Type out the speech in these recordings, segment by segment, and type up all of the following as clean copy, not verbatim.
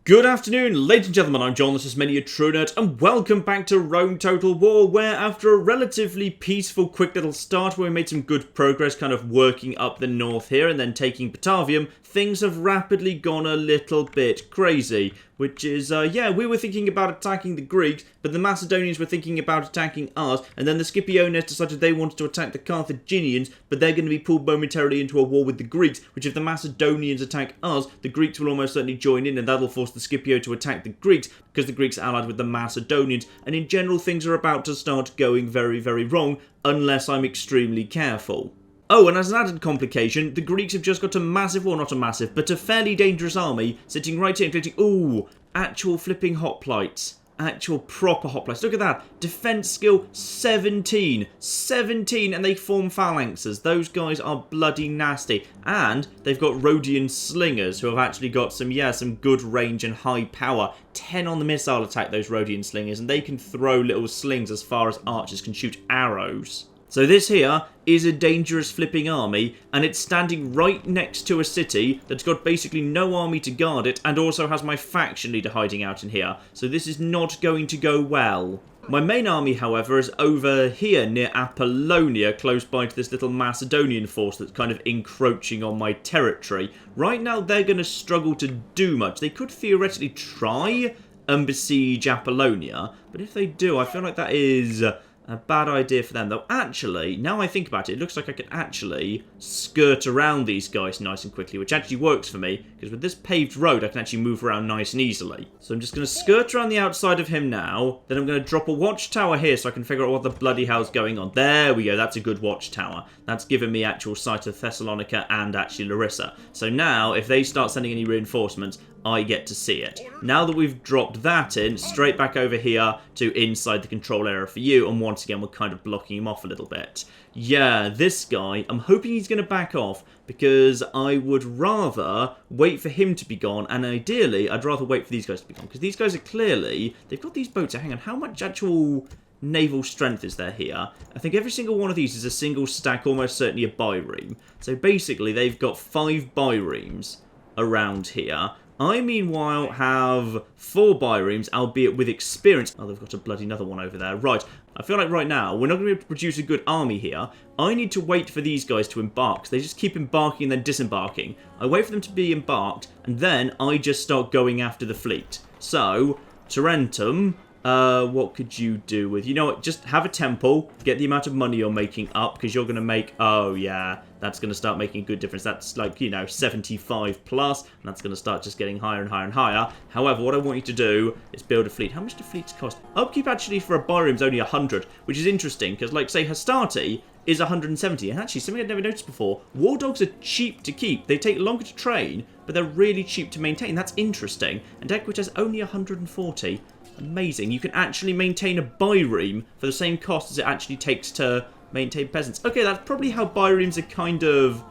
Good afternoon, ladies and gentlemen, I'm John, this is MacLeod, and welcome back to Rome Total War, where after a relatively peaceful, quick little start where we made some good progress kind of working up the north here and then taking Batavium, things have rapidly gone a little bit crazy. Which is, we were thinking about attacking the Greeks, but the Macedonians were thinking about attacking us, and then the Scipiones decided they wanted to attack the Carthaginians, but they're going to be pulled momentarily into a war with the Greeks, which if the Macedonians attack us, the Greeks will almost certainly join in, and that'll force the Scipio to attack the Greeks, because the Greeks are allied with the Macedonians, and in general things are about to start going very, very wrong, unless I'm extremely careful. Oh, and as an added complication, the Greeks have just got a massive, well not a massive, but a fairly dangerous army sitting right here including, ooh, actual flipping hoplites. Actual proper hoplites. Look at that. Defense skill 17. 17 and they form phalanxes. Those guys are bloody nasty. And they've got Rhodian slingers who have actually got some good range and high power. 10 on the missile attack, those Rhodian slingers, and they can throw little slings as far as archers can shoot arrows. So this here is a dangerous flipping army, and it's standing right next to a city that's got basically no army to guard it, and also has my faction leader hiding out in here. So this is not going to go well. My main army, however, is over here near Apollonia, close by to this little Macedonian force that's kind of encroaching on my territory. Right now, they're going to struggle to do much. They could theoretically try and besiege Apollonia, but if they do, I feel like that is a bad idea for them, though. Actually, now I think about it, it looks like I can actually skirt around these guys nice and quickly, which actually works for me, because with this paved road, I can actually move around nice and easily. So I'm just going to skirt around the outside of him now, then I'm going to drop a watchtower here so I can figure out what the bloody hell's going on. There we go, that's a good watchtower. That's given me actual sight of Thessalonica and actually Larissa. So now, if they start sending any reinforcements, I get to see it. Now that we've dropped that in, straight back over here to inside the control area for you, and once again we're kind of blocking him off a little bit. Yeah, this guy, I'm hoping he's going to back off, because I would rather wait for him to be gone, and ideally I'd rather wait for these guys to be gone, because these guys are clearly, they've got these boats. Hang on, how much actual naval strength is there here? I think every single one of these is a single stack, almost certainly a bireme. So basically they've got 5 biremes around here. I, meanwhile, have 4 biremes, albeit with experience. Oh, they've got a bloody another one over there. Right, I feel like right now, we're not going to be able to produce a good army here. I need to wait for these guys to embark. They just keep embarking and then disembarking. I wait for them to be embarked, and then I just start going after the fleet. So, Tarentum, what could you do with? You know what, just have a temple, get the amount of money you're making up, because you're going to make, oh yeah, that's going to start making a good difference. That's like, you know, 75 plus, and that's going to start just getting higher and higher and higher. However, what I want you to do is build a fleet. How much do fleets cost? Upkeep actually for a bireme is only 100, which is interesting, because like, say, Hastati is 170, and actually, something I'd never noticed before, war dogs are cheap to keep. They take longer to train, but they're really cheap to maintain. That's interesting. And Equitas only 140. Amazing. You can actually maintain a bireme for the same cost as it actually takes to maintain peasants. Okay, that's probably how biremes are kind of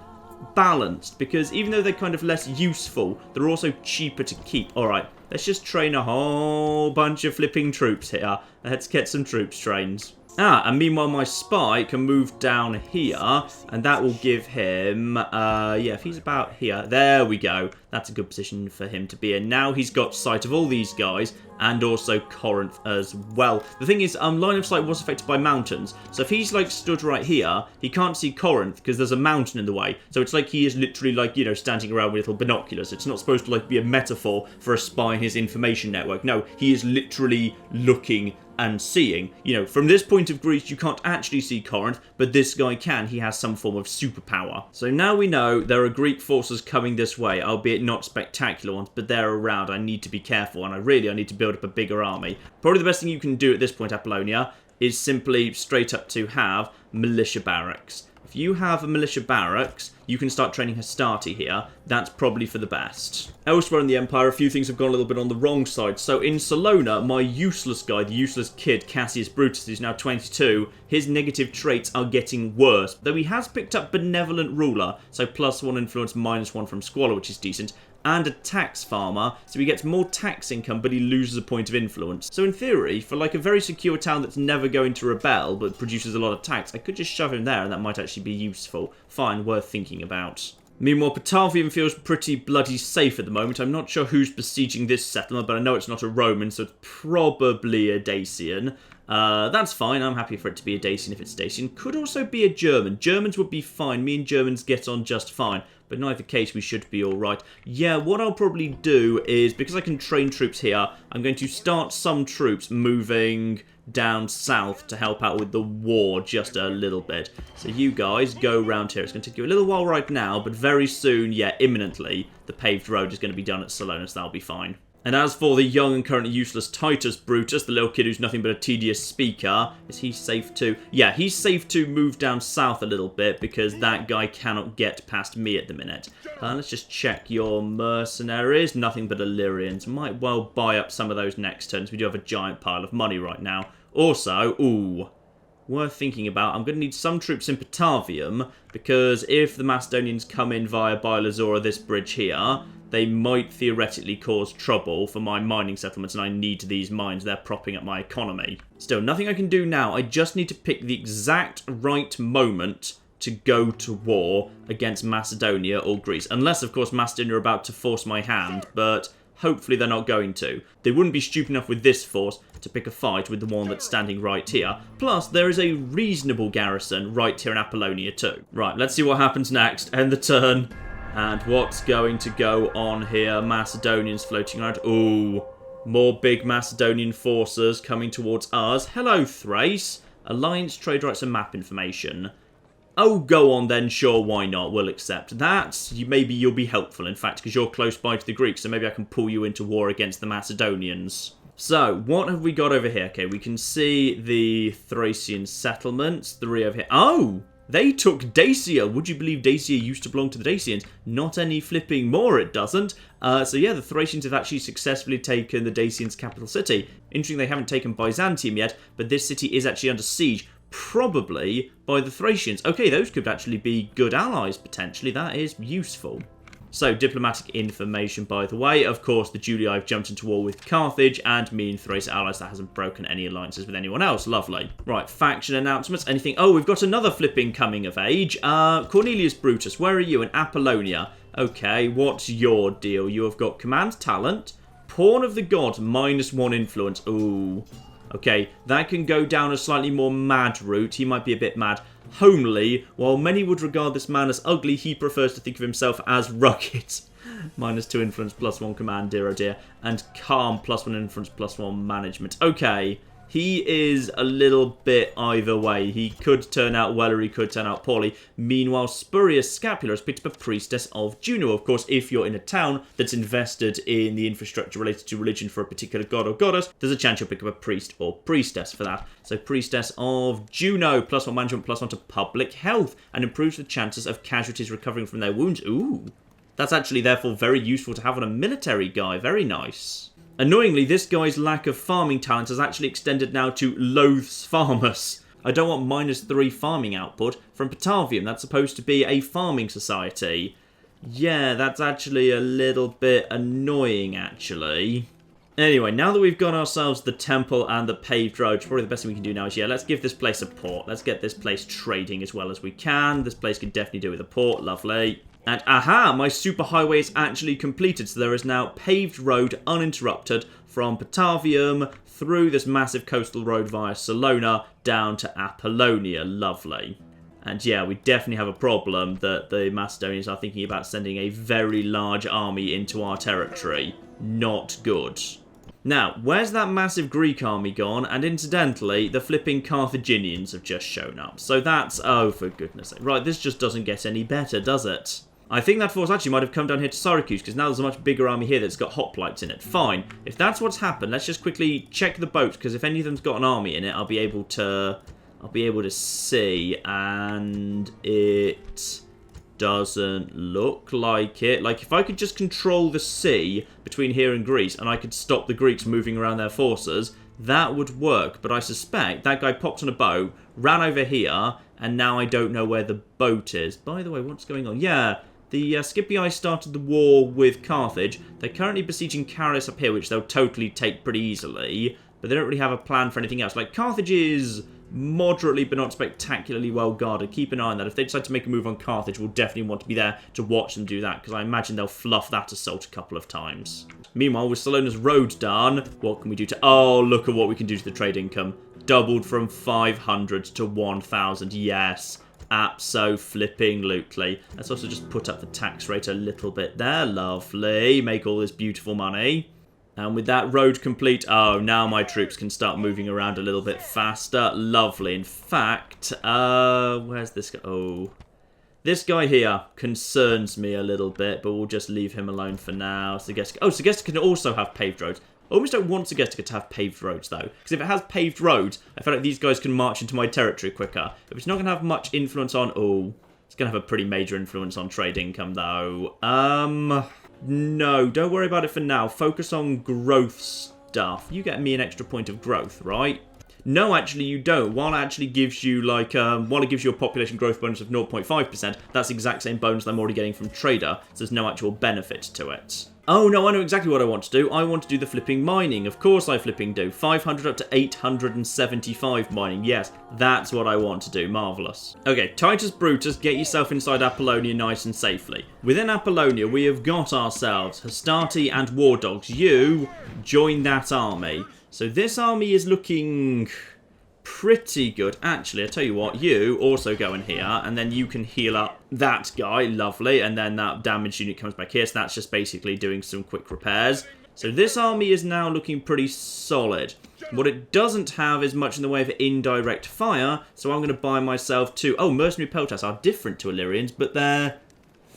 balanced, because even though they're kind of less useful, they're also cheaper to keep. Alright, let's just train a whole bunch of flipping troops here. Let's get some troops trained. And meanwhile my spy can move down here, and that will give him, if he's about here, there we go. That's a good position for him to be in. Now he's got sight of all these guys, and also Corinth as well. The thing is, line of sight was affected by mountains, so if he's like stood right here, he can't see Corinth because there's a mountain in the way. So it's like he is literally like, you know, standing around with little binoculars. It's not supposed to like be a metaphor for a spy in his information network. No, he is literally looking and seeing. You know, from this point of Greece, you can't actually see Corinth, but this guy can. He has some form of superpower. So now we know there are Greek forces coming this way, albeit not spectacular ones, but they're around. I need to be careful, and I need to build up a bigger army. Probably the best thing you can do at this point, Apollonia, is simply straight up to have militia barracks. If you have a militia barracks, you can start training Hastati here. That's probably for the best. Elsewhere in the Empire, a few things have gone a little bit on the wrong side. So in Salona, my useless guy, the useless kid, Cassius Brutus, who's now 22, his negative traits are getting worse. Though he has picked up Benevolent Ruler, so +1 influence, -1 from Squalor, which is decent. And a tax farmer, so he gets more tax income, but he loses a point of influence. So in theory, for like a very secure town that's never going to rebel, but produces a lot of tax, I could just shove him there, and that might actually be useful. Fine, worth thinking about. Meanwhile, Patavium feels pretty bloody safe at the moment. I'm not sure who's besieging this settlement, but I know it's not a Roman, so it's probably a Dacian. That's fine. I'm happy for it to be a Dacian if it's Dacian. Could also be a German. Germans would be fine. Me and Germans get on just fine. But in either case, we should be alright. Yeah, what I'll probably do is, because I can train troops here, I'm going to start some troops moving down south to help out with the war just a little bit. So you guys go round here. It's going to take you a little while right now, but very soon, yeah, imminently, the paved road is going to be done at Salona, so that'll be fine. And as for the young and currently useless Titus Brutus, the little kid who's nothing but a tedious speaker, is he safe to... Yeah, he's safe to move down south a little bit because that guy cannot get past me at the minute. Let's just check your mercenaries. Nothing but Illyrians. Might well buy up some of those next turns. We do have a giant pile of money right now. Also, ooh, worth thinking about. I'm going to need some troops in Patavium because if the Macedonians come in via Bilazora, this bridge here, they might theoretically cause trouble for my mining settlements, and I need these mines. They're propping up my economy. Still, nothing I can do now. I just need to pick the exact right moment to go to war against Macedonia or Greece. Unless, of course, Macedonia are about to force my hand, but hopefully they're not going to. They wouldn't be stupid enough with this force to pick a fight with the one that's standing right here. Plus, there is a reasonable garrison right here in Apollonia too. Right, let's see what happens next. End the turn. And what's going to go on here? Macedonians floating around. Ooh, more big Macedonian forces coming towards us. Hello, Thrace. Alliance, trade rights, and map information. Oh, go on then. Sure, why not? We'll accept that. Maybe you'll be helpful, in fact, because you're close by to the Greeks, so maybe I can pull you into war against the Macedonians. So, what have we got over here? Okay, we can see the Thracian settlements. 3 over here. Oh! They took Dacia. Would you believe Dacia used to belong to the Dacians? Not any flipping more, it doesn't. So yeah, the Thracians have actually successfully taken the Dacians' capital city. Interesting they haven't taken Byzantium yet, but this city is actually under siege. Probably by the Thracians. Okay, those could actually be good allies, potentially. That is useful. So, diplomatic information, by the way. Of course, the Julii have jumped into war with Carthage, and me and Thrace allies that hasn't broken any alliances with anyone else. Lovely. Right, faction announcements. Anything? Oh, we've got another flipping coming of age. Cornelius Brutus, where are you? In Apollonia. Okay, what's your deal? You have got command talent, pawn of the god, -1 influence. Ooh. Okay, that can go down a slightly more mad route. He might be a bit mad. Homely, while many would regard this man as ugly, he prefers to think of himself as rugged. -2 influence, +1 command, dear oh dear. And calm, +1 influence, +1 management. Okay, he is a little bit either way. He could turn out well or he could turn out poorly. Meanwhile, Spurius Scapula has picked up a priestess of Juno. Of course, if you're in a town that's invested in the infrastructure related to religion for a particular god or goddess, there's a chance you'll pick up a priest or priestess for that. So priestess of Juno, +1 management, +1 to public health, and improves the chances of casualties recovering from their wounds. Ooh. That's actually therefore very useful to have on a military guy. Very nice. Annoyingly, this guy's lack of farming talent has actually extended now to loathes farmers. I don't want -3 farming output from Patavium. That's supposed to be a farming society. Yeah, that's actually a little bit annoying, actually. Anyway, now that we've got ourselves the temple and the paved road, probably the best thing we can do now is, yeah, let's give this place a port. Let's get this place trading as well as we can. This place can definitely do with a port. Lovely. And aha, my superhighway is actually completed, so there is now paved road uninterrupted from Patavium through this massive coastal road via Salona down to Apollonia. Lovely. And yeah, we definitely have a problem that the Macedonians are thinking about sending a very large army into our territory. Not good. Now, where's that massive Greek army gone? And incidentally, the flipping Carthaginians have just shown up. So that's, oh, for goodness sake. Right, this just doesn't get any better, does it? I think that force actually might have come down here to Syracuse, because now there's a much bigger army here that's got hoplites in it. Fine. If that's what's happened, let's just quickly check the boats, because if any of them's got an army in it, I'll be able to see, and it doesn't look like it. Like, if I could just control the sea between here and Greece, and I could stop the Greeks moving around their forces, that would work. But I suspect that guy popped on a boat, ran over here, and now I don't know where the boat is. By the way, what's going on? Yeah, the Scipii started the war with Carthage. They're currently besieging Caris up here, which they'll totally take pretty easily, but they don't really have a plan for anything else. Like, Carthage is moderately but not spectacularly well guarded. Keep an eye on that. If they decide to make a move on Carthage, we'll definitely want to be there to watch them do that, because I imagine they'll fluff that assault a couple of times. Meanwhile, with Salona's road done, what can we do to... Oh, look at what we can do to the trade income. Doubled from 500 to 1,000. Yes. Abso-flipping-lutely. Let's also just put up the tax rate a little bit there. Lovely. Make all this beautiful money. And with that road complete, oh, now my troops can start moving around a little bit faster. Lovely. In fact, where's this guy? Oh, this guy here concerns me a little bit, but we'll just leave him alone for now. Segesta. Oh, Segesta can also have paved roads. I almost don't want Segesta to have paved roads, though. Because if it has paved roads, I feel like these guys can march into my territory quicker. If it's not going to have much influence on... Oh, it's going to have a pretty major influence on trade income, though. No, don't worry about it for now. Focus on growth stuff. You get me an extra point of growth, right? No, actually, you don't. While it actually gives you, like, while it gives you a population growth bonus of 0.5%, that's the exact same bonus I'm already getting from Trader, so there's no actual benefit to it. Oh, no, I know exactly what I want to do. I want to do the flipping mining. Of course I flipping do. 500 up to 875 mining. Yes, that's what I want to do. Marvellous. Okay, Titus Brutus, get yourself inside Apollonia nice and safely. Within Apollonia, we have got ourselves Hastati and War Dogs. You join that army. So this army is looking pretty good. Actually, I tell you what, you also go in here, and then you can heal up that guy. Lovely. And then that damage unit comes back here, so that's just basically doing some quick repairs. So this army is now looking pretty solid. What it doesn't have is much in the way of indirect fire, so I'm going to buy myself two... Oh, mercenary peltas are different to Illyrians, but they're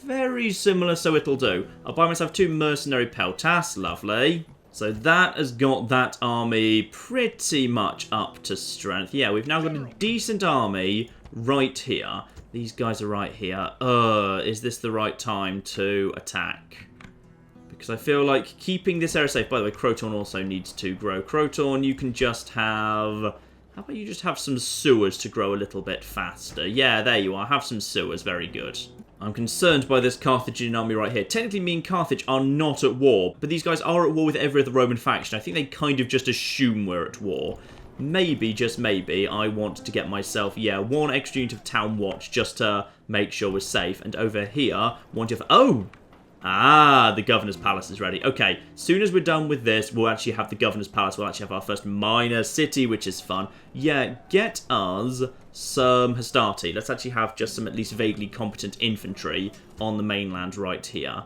very similar, so it'll do. I'll buy myself two mercenary peltas. Lovely. So that has got that army pretty much up to strength. Yeah, we've now got a decent army right here. These guys are right here. Is this the right time to attack? Because I feel like keeping this area safe... By the way, Croton also needs to grow. Croton, you can just have... How about you just have some sewers to grow a little bit faster? Yeah, there you are. Have some sewers. Very good. I'm concerned by this Carthaginian army right here. Technically, me and Carthage are not at war, but these guys are at war with every other Roman faction. I think they kind of just assume we're at war. Maybe, just maybe, I want to get myself, yeah, one extra unit of Town Watch just to make sure we're safe. And over here, one of... Oh! Ah, the Governor's Palace is ready. Okay, soon as we're done with this, we'll actually have the Governor's Palace. We'll actually have our first minor city, which is fun. Yeah, get us some Hastati. Let's actually have just some at least vaguely competent infantry on the mainland right here.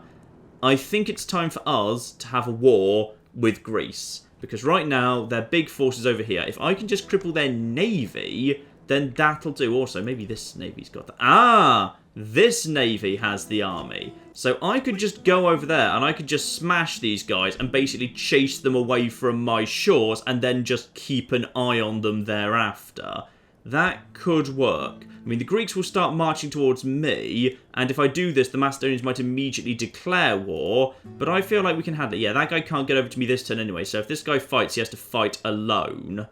I think it's time for us to have a war with Greece. Because right now, their big forces over here. If I can just cripple their navy, then that'll do. Also, maybe this navy's got that. Ah! This navy has the army. So I could just go over there and I could just smash these guys and basically chase them away from my shores and then just keep an eye on them thereafter. That could work. I mean, the Greeks will start marching towards me, and if I do this, the Macedonians might immediately declare war, but I feel like we can handle it. Yeah, that guy can't get over to me this turn anyway, so if this guy fights, he has to fight alone.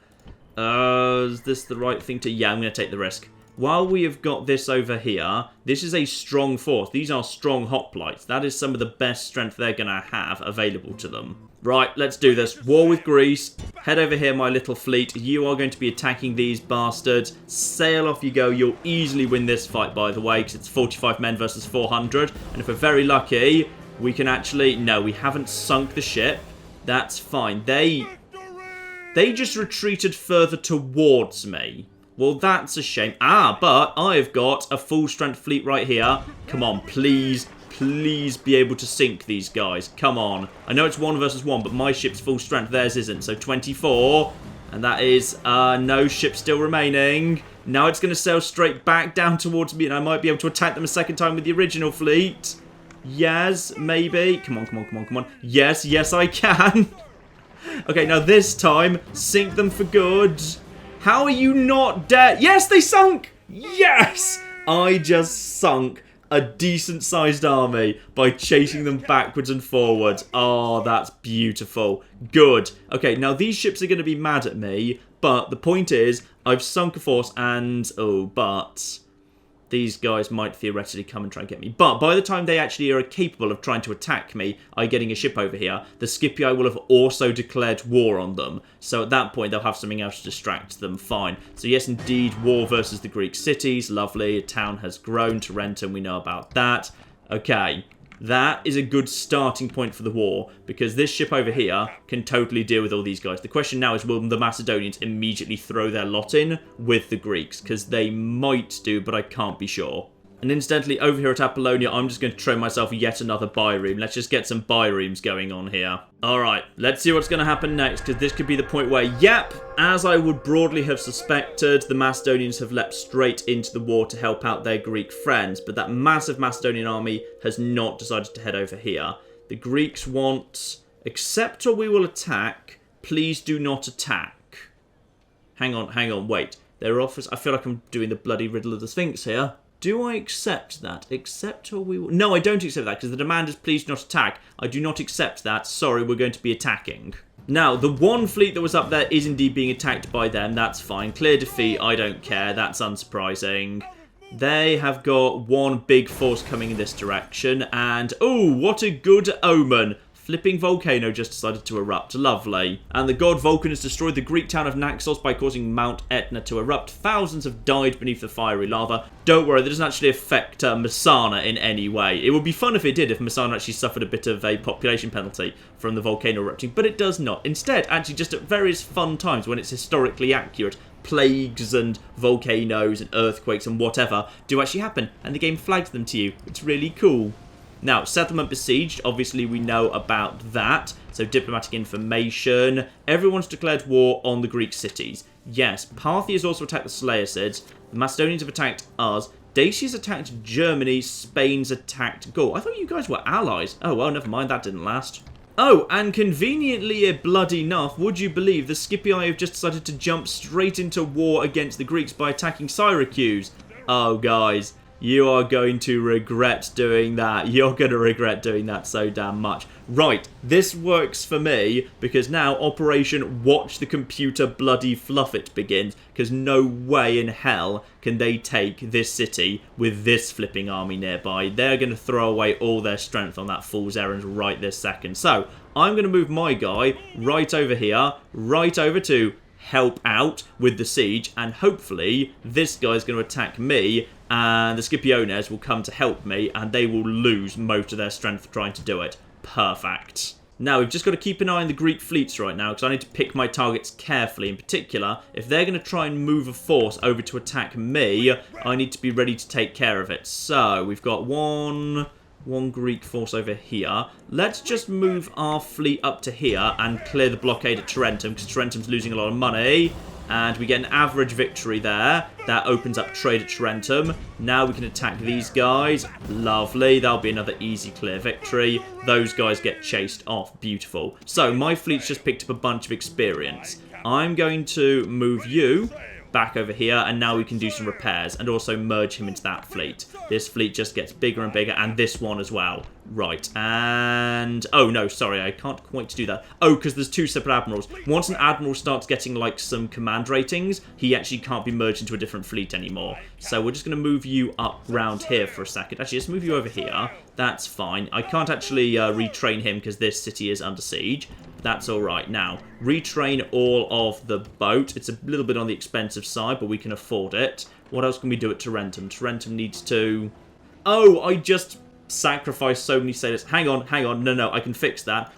Is this the right thing to... Yeah, I'm going to take the risk. While we have got this over here, this is a strong force. These are strong hoplites. That is some of the best strength they're going to have available to them. Right, let's do this. War with Greece. Head over here, my little fleet. You are going to be attacking these bastards. Sail off you go. You'll easily win this fight, by the way, because it's 45 men versus 400. And if we're very lucky, we can actually... No, we haven't sunk the ship. That's fine. They just retreated further towards me. Well, that's a shame. Ah, but I've got a full-strength fleet right here. Come on, please, please be able to sink these guys. Come on. I know it's 1 versus 1, but my ship's full strength. Theirs isn't. So 24. And that is no ship still remaining. Now it's going to sail straight back down towards me, and I might be able to attack them a second time with the original fleet. Yes, maybe. Come on, come on, come on, come on. Yes, yes, I can. Okay, now this time, sink them for good. How are you not dead? Yes, they sunk! Yes! I just sunk a decent-sized army by chasing them backwards and forwards. Oh, that's beautiful. Good. Okay, now these ships are going to be mad at me, but the point is, I've sunk a force and... Oh, but... these guys might theoretically come and try and get me. But by the time they actually are capable of trying to attack me, getting a ship over here, the Scipii will have also declared war on them. So at that point, they'll have something else to distract them. Fine. So yes, indeed, war versus the Greek cities. Lovely. A town has grown. Tarentum, we know about that. Okay. That is a good starting point for the war, because this ship over here can totally deal with all these guys. The question now is, will the Macedonians immediately throw their lot in with the Greeks? Because they might do, but I can't be sure. And incidentally, over here at Apollonia, I'm just going to train myself yet another biream. Let's just get some bireams going on here. Alright, let's see what's going to happen next, because this could be the point where, yep, as I would broadly have suspected, the Macedonians have leapt straight into the war to help out their Greek friends, but that massive Macedonian army has not decided to head over here. The Greeks want, accept or we will attack, please do not attack. Hang on, wait. Their offers, I feel like I'm doing the bloody riddle of the Sphinx here. Do I accept that? Accept or we will... No, I don't accept that, because the demand is please not attack. I do not accept that. Sorry, we're going to be attacking. Now, the one fleet that was up there is indeed being attacked by them. That's fine. Clear defeat, I don't care. That's unsurprising. They have got one big force coming in this direction. And, oh, what a good omen. Flipping volcano just decided to erupt. Lovely. And the god Vulcan has destroyed the Greek town of Naxos by causing Mount Etna to erupt. Thousands have died beneath the fiery lava. Don't worry, that doesn't actually affect Messana in any way. It would be fun if it did, if Messana actually suffered a bit of a population penalty from the volcano erupting, but it does not. Instead, actually just at various fun times when it's historically accurate, plagues and volcanoes and earthquakes and whatever do actually happen, and the game flags them to you. It's really cool. Now, settlement besieged, obviously we know about that. So diplomatic information. Everyone's declared war on the Greek cities. Yes, Parthia has also attacked the Seleucids. The Macedonians have attacked us. Dacia's attacked Germany. Spain's attacked Gaul. I thought you guys were allies. Oh, well, never mind. That didn't last. Oh, and conveniently blood enough, would you believe the Scipii have just decided to jump straight into war against the Greeks by attacking Syracuse? Oh, guys. You are going to regret doing that. You're going to regret doing that so damn much. Right, this works for me, because now Operation Watch the Computer Bloody Fluff It begins, because no way in hell can they take this city with this flipping army nearby. They're going to throw away all their strength on that fool's errand right this second. So, I'm going to move my guy right over here, right over to help out with the siege, and hopefully this guy's going to attack me, and the Scipiones will come to help me, and they will lose most of their strength trying to do it. Perfect. Now, we've just got to keep an eye on the Greek fleets right now, because I need to pick my targets carefully. In particular, if they're going to try and move a force over to attack me, I need to be ready to take care of it. So, we've got one Greek force over here. Let's just move our fleet up to here and clear the blockade at Tarentum, because Tarentum's losing a lot of money. And we get an average victory there. That opens up trade at Tarentum. Now we can attack these guys. Lovely. That'll be another easy clear victory. Those guys get chased off. Beautiful. So my fleet's just picked up a bunch of experience. I'm going to move you back over here, and now we can do some repairs and also merge him into that fleet. This fleet just gets bigger and bigger, and this one as well. Right, and... oh, no, sorry, I can't quite do that. Oh, because there's two separate admirals. Once an admiral starts getting, like, some command ratings, he actually can't be merged into a different fleet anymore. So we're just going to move you up round here for a second. Actually, let's move you over here. That's fine. I can't actually retrain him because this city is under siege. That's alright. Now, retrain all of the boat. It's a little bit on the expensive side, but we can afford it. What else can we do at Tarentum? Tarentum needs to... oh, I just sacrificed so many sailors. Hang on. No, I can fix that.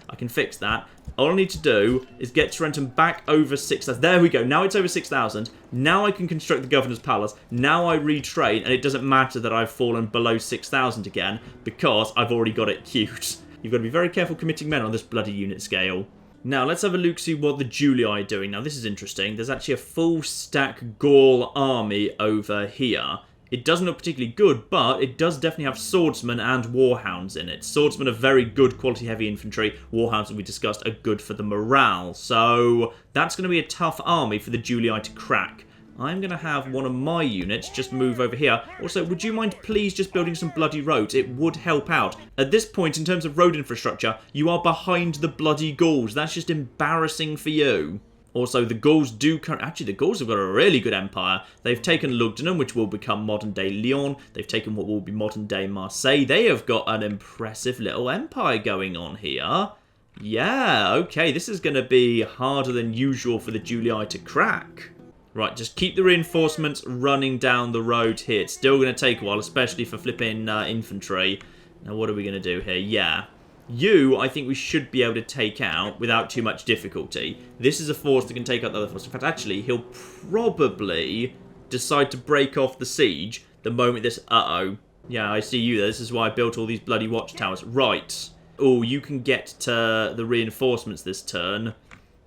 All I need to do is get Tarentum back over 6,000. There we go. Now it's over 6,000. Now I can construct the Governor's Palace. Now I retrain, and it doesn't matter that I've fallen below 6,000 again, because I've already got it queued. You've got to be very careful committing men on this bloody unit scale. Now, let's have a look, see what the Julii are doing. Now, this is interesting. There's actually a full stack Gaul army over here. It doesn't look particularly good, but it does definitely have swordsmen and warhounds in it. Swordsmen are very good quality heavy infantry. Warhounds, as we discussed, are good for the morale. So that's going to be a tough army for the Julii to crack. I'm going to have one of my units just move over here. Also, would you mind please just building some bloody roads? It would help out. At this point, in terms of road infrastructure, you are behind the bloody Gauls. That's just embarrassing for you. Also, the Gauls do... Actually, the Gauls have got a really good empire. They've taken Lugdunum, which will become modern-day Lyon. They've taken what will be modern-day Marseille. They have got an impressive little empire going on here. Yeah, okay, this is going to be harder than usual for the Julii to crack. Right, just keep the reinforcements running down the road here. It's still going to take a while, especially for flipping infantry. Now, what are we going to do here? Yeah. You, I think we should be able to take out without too much difficulty. This is a force that can take out the other force. In fact, actually, he'll probably decide to break off the siege the moment this... Uh-oh. Yeah, I see you there. This is why I built all these bloody watchtowers. Right. Oh, you can get to the reinforcements this turn.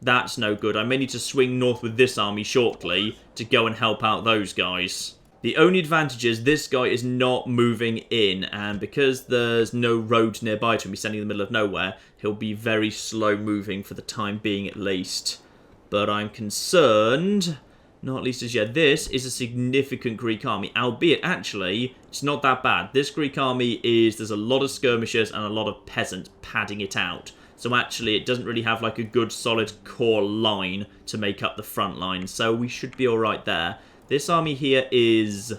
That's no good. I may need to swing north with this army shortly to go and help out those guys. The only advantage is this guy is not moving in, and because there's no road nearby to him, he's standing in the middle of nowhere, he'll be very slow moving for the time being at least. But I'm concerned, not least as yet, this is a significant Greek army, albeit actually, it's not that bad. This Greek army there's a lot of skirmishers and a lot of peasants padding it out. So actually, it doesn't really have like a good solid core line to make up the front line, so we should be alright there. This army here is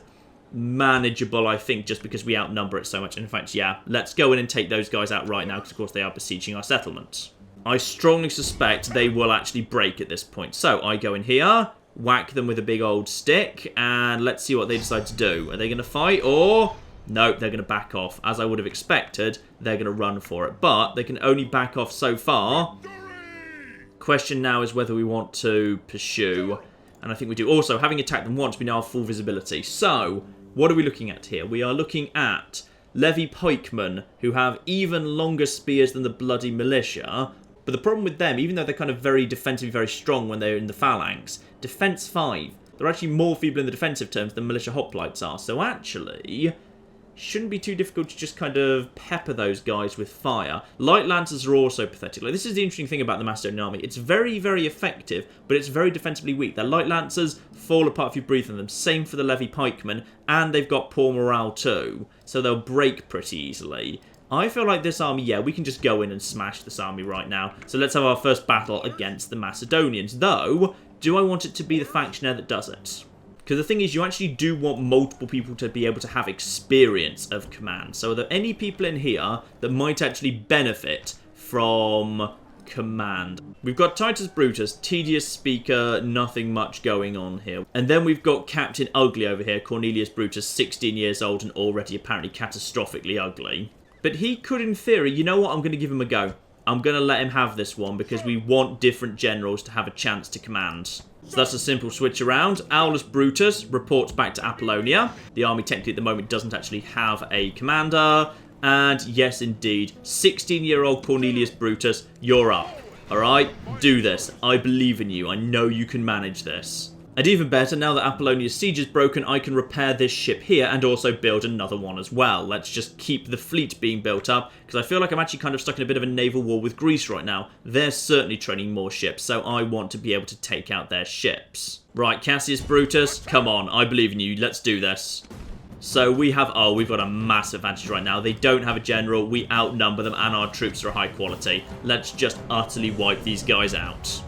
manageable, I think, just because we outnumber it so much. And in fact, yeah, let's go in and take those guys out right now, because of course they are besieging our settlement. I strongly suspect they will actually break at this point. So I go in here, whack them with a big old stick, and let's see what they decide to do. Are they going to fight, or... Nope, they're going to back off. As I would have expected, they're going to run for it. But they can only back off so far. Question now is whether we want to pursue. And I think we do. Also, having attacked them once, we now have full visibility. So, what are we looking at here? We are looking at Levy pikemen, who have even longer spears than the bloody militia. But the problem with them, even though they're kind of very defensively very strong when they're in the phalanx, defense 5, they're actually more feeble in the defensive terms than militia hoplites are. So actually... shouldn't be too difficult to just kind of pepper those guys with fire. Light lancers are also pathetic. Like, this is the interesting thing about the Macedonian army. It's very, very effective, but it's very defensively weak. Their light lancers fall apart if you breathe on them. Same for the Levy pikemen, and they've got poor morale too, so they'll break pretty easily. I feel like this army, yeah, we can just go in and smash this army right now. So let's have our first battle against the Macedonians. Though, do I want it to be the factionaire that does it? Because the thing is, you actually do want multiple people to be able to have experience of command. So are there any people in here that might actually benefit from command? We've got Titus Brutus, tedious speaker, nothing much going on here. And then we've got Captain Ugly over here, Cornelius Brutus, 16 years old and already apparently catastrophically ugly. But he could, in theory, you know what, I'm going to give him a go. I'm going to let him have this one because we want different generals to have a chance to command. So that's a simple switch around. Aulus Brutus reports back to Apollonia. The army technically at the moment doesn't actually have a commander. And yes, indeed, 16-year-old Cornelius Brutus, you're up. Alright, do this. I believe in you. I know you can manage this. And even better, now that Apollonia's siege is broken, I can repair this ship here and also build another one as well. Let's just keep the fleet being built up, because I feel like I'm actually kind of stuck in a bit of a naval war with Greece right now. They're certainly training more ships, so I want to be able to take out their ships. Right, Cassius Brutus, come on, I believe in you, let's do this. So we have, oh, we've got a massive advantage right now. They don't have a general, we outnumber them, and our troops are high quality. Let's just utterly wipe these guys out.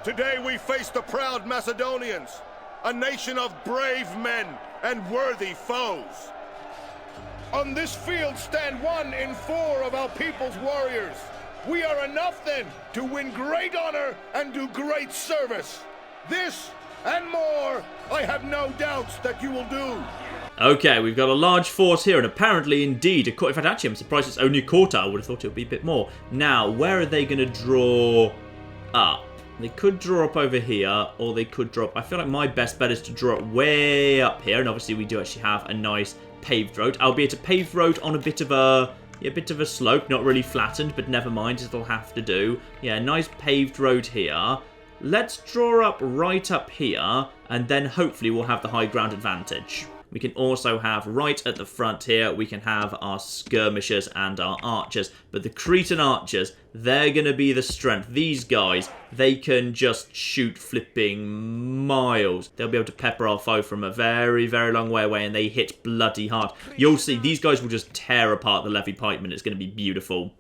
Today we face the proud Macedonians, a nation of brave men and worthy foes. On this field stand 1 in 4 of our people's warriors. We are enough then to win great honor and do great service. This and more, I have no doubts that you will do. Okay, we've got a large force here, and apparently, indeed, in fact, actually, I'm surprised it's only a quarter. I would have thought it would be a bit more. Now, where are they going to draw up? They could draw up over here, or they could draw up... I feel like my best bet is to draw it way up here, and obviously we do actually have a nice paved road, albeit a paved road on a bit of a slope, not really flattened, but never mind, it'll have to do. Yeah, nice paved road here. Let's draw up right up here, and then hopefully we'll have the high ground advantage. We can also have right at the front here, we can have our skirmishers and our archers. But the Cretan archers, they're going to be the strength. These guys, they can just shoot flipping miles. They'll be able to pepper our foe from a very, very long way away, and they hit bloody hard. You'll see, these guys will just tear apart the Levy pikemen. It's going to be beautiful.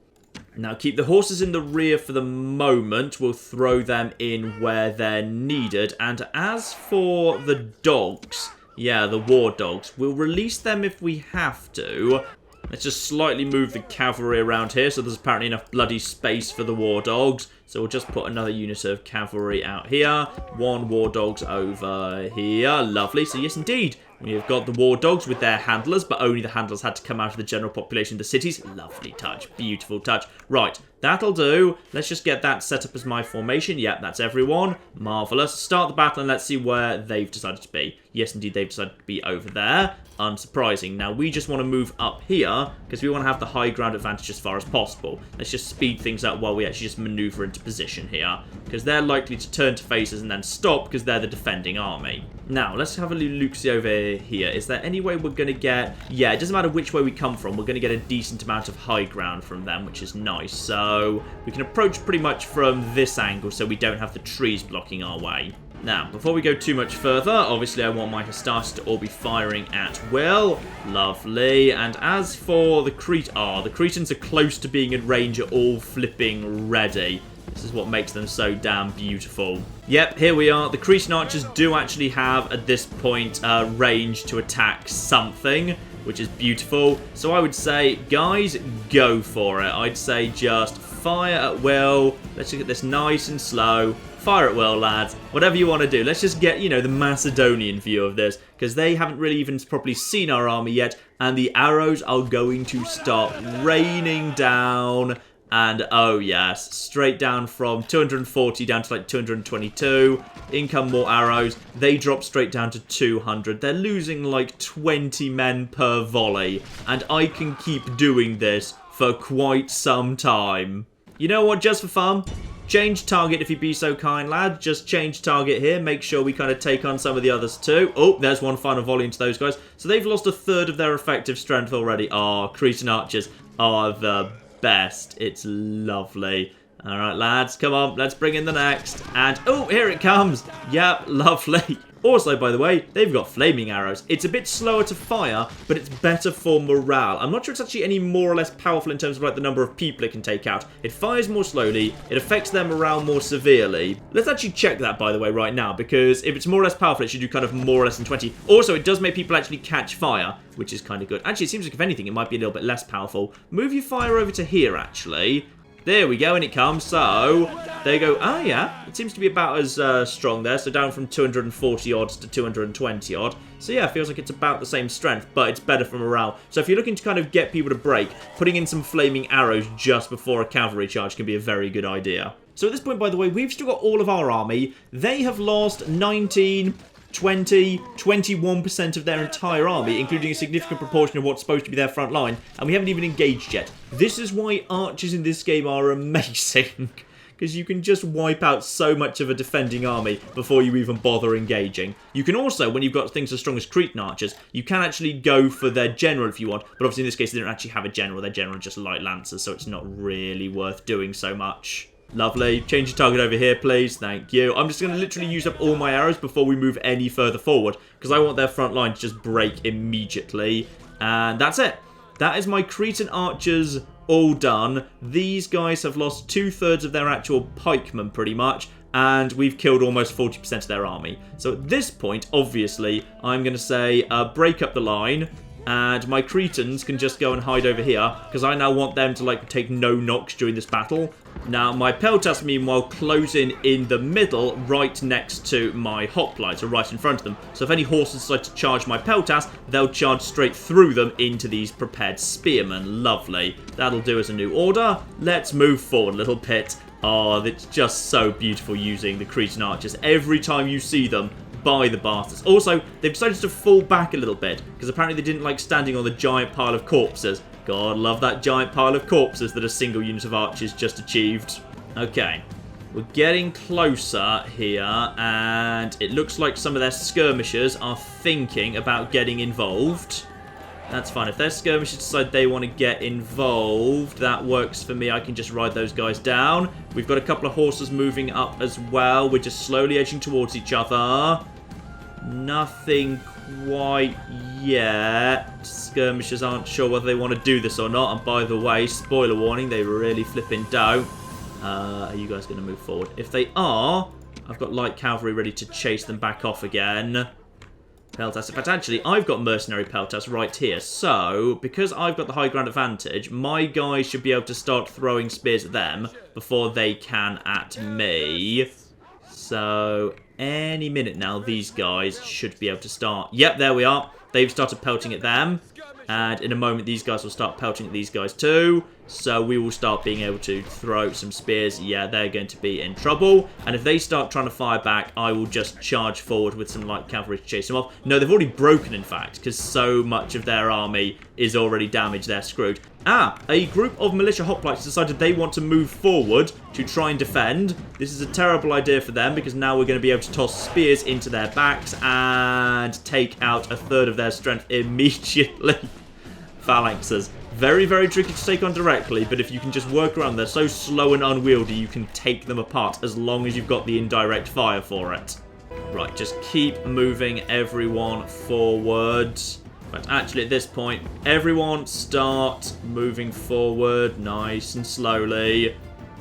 Now, keep the horses in the rear for the moment. We'll throw them in where they're needed. And as for the dogs, yeah, the war dogs, we'll release them if we have to. Let's just slightly move the cavalry around here, so there's apparently enough bloody space for the war dogs. So we'll just put another unit of cavalry out here. 1 war dogs over here. Lovely. So yes, indeed, we've got the war dogs with their handlers, but only the handlers had to come out of the general population of the cities. Lovely touch. Beautiful touch. Right, that'll do. Let's just get that set up as my formation. Yep, that's everyone. Marvellous. Start the battle and let's see where they've decided to be. Yes, indeed, they've decided to be over there. Unsurprising. Now, we just want to move up here because we want to have the high ground advantage as far as possible. Let's just speed things up while we actually just maneuver into position here, because they're likely to turn to face us and then stop because they're the defending army. Now, let's have a look over here. Is there any way we're going to get... Yeah, it doesn't matter which way we come from. We're going to get a decent amount of high ground from them, which is nice. So we can approach pretty much from this angle so we don't have the trees blocking our way. Now, before we go too much further, obviously I want my Hastati to all be firing at will. Lovely. And as for the the Cretans are close to being in range, are all flipping ready. This is what makes them so damn beautiful. Yep, here we are. The Cretan archers do actually have, at this point, range to attack something, which is beautiful. So I would say, guys, go for it. I'd say just fire at will. Let's just get this nice and slow. Fire at will, lads. Whatever you want to do. Let's just get, you know, the Macedonian view of this, because they haven't really even properly seen our army yet, and the arrows are going to start raining down. And, oh yes, straight down from 240 down to like 222. In come more arrows. They drop straight down to 200. They're losing like 20 men per volley. And I can keep doing this for quite some time. You know what, just for fun? Change target if you be so kind, lad. Just change target here. Make sure we kind of take on some of the others too. Oh, there's one final volley into those guys. So they've lost a third of their effective strength already. Oh, Cretan archers are the best. It's lovely. All right, lads, come on. Let's bring in the next. And, oh, here it comes. Yep, lovely. Also, by the way, they've got flaming arrows. It's a bit slower to fire, but it's better for morale. I'm not sure it's actually any more or less powerful in terms of like the number of people it can take out. It fires more slowly. It affects their morale more severely. Let's actually check that, by the way, right now, because if it's more or less powerful, it should do kind of more or less than 20. Also, it does make people actually catch fire, which is kind of good. Actually, it seems like, if anything, it might be a little bit less powerful. Move your fire over to here, actually. There we go, and it comes. So, there you go. Ah, yeah. It seems to be about as strong there. So, down from 240 odds to 220 odd. So, yeah, it feels like it's about the same strength, but it's better for morale. So, if you're looking to kind of get people to break, putting in some flaming arrows just before a cavalry charge can be a very good idea. So, at this point, by the way, we've still got all of our army. They have lost 19... 20, 21% of their entire army, including a significant proportion of what's supposed to be their front line, and we haven't even engaged yet. This is why archers in this game are amazing, because you can just wipe out so much of a defending army before you even bother engaging. You can also, when you've got things as strong as Cretan archers, you can actually go for their general if you want, but obviously in this case they don't actually have a general. Their general are just light lancers, so it's not really worth doing so much. Lovely. Change your target over here, please. Thank you. I'm just going to literally use up all my arrows before we move any further forward, because I want their front line to just break immediately. And that's it. That is my Cretan archers all done. These guys have lost 2/3 of their actual pikemen, pretty much, and we've killed almost 40% of their army. So at this point, obviously, I'm going to say break up the line. And my Cretans can just go and hide over here, because I now want them to, like, take no knocks during this battle. Now, my Peltas, meanwhile, close in the middle, right next to my hoplites, or right in front of them. So if any horses decide to charge my Peltas, they'll charge straight through them into these prepared spearmen. Lovely. That'll do as a new order. Let's move forward a little bit. Oh, it's just so beautiful using the Cretan archers. Every time you see them, by the bastards. Also, they've decided to fall back a little bit, because apparently they didn't like standing on the giant pile of corpses. God, love that giant pile of corpses that a single unit of archers just achieved. Okay, we're getting closer here, and it looks like some of their skirmishers are thinking about getting involved. That's fine. If their skirmishers decide they want to get involved, that works for me. I can just ride those guys down. We've got a couple of horses moving up as well. We're just slowly edging towards each other. Nothing quite yet. Skirmishers aren't sure whether they want to do this or not. And by the way, spoiler warning, they really flipping don't. Are you guys going to move forward? If they are, I've got light cavalry ready to chase them back off again. Peltas. In fact, actually, I've got mercenary Peltas right here. So, because I've got the high ground advantage, my guys should be able to start throwing spears at them before they can at me. So, any minute now, these guys should be able to start. Yep, there we are. They've started pelting at them. And in a moment, these guys will start pelting at these guys too. So we will start being able to throw some spears. Yeah, they're going to be in trouble. And if they start trying to fire back, I will just charge forward with some light cavalry to chase them off. No, they've already broken, in fact, because so much of their army is already damaged. They're screwed. A group of militia hoplites decided they want to move forward to try and defend. This is a terrible idea for them because now we're going to be able to toss spears into their backs and take out a third of their strength immediately. Phalanxes. Very, very tricky to take on directly, but if you can just work around, they're so slow and unwieldy, you can take them apart as long as you've got the indirect fire for it. Right, just keep moving everyone forward. But actually, at this point, everyone start moving forward nice and slowly.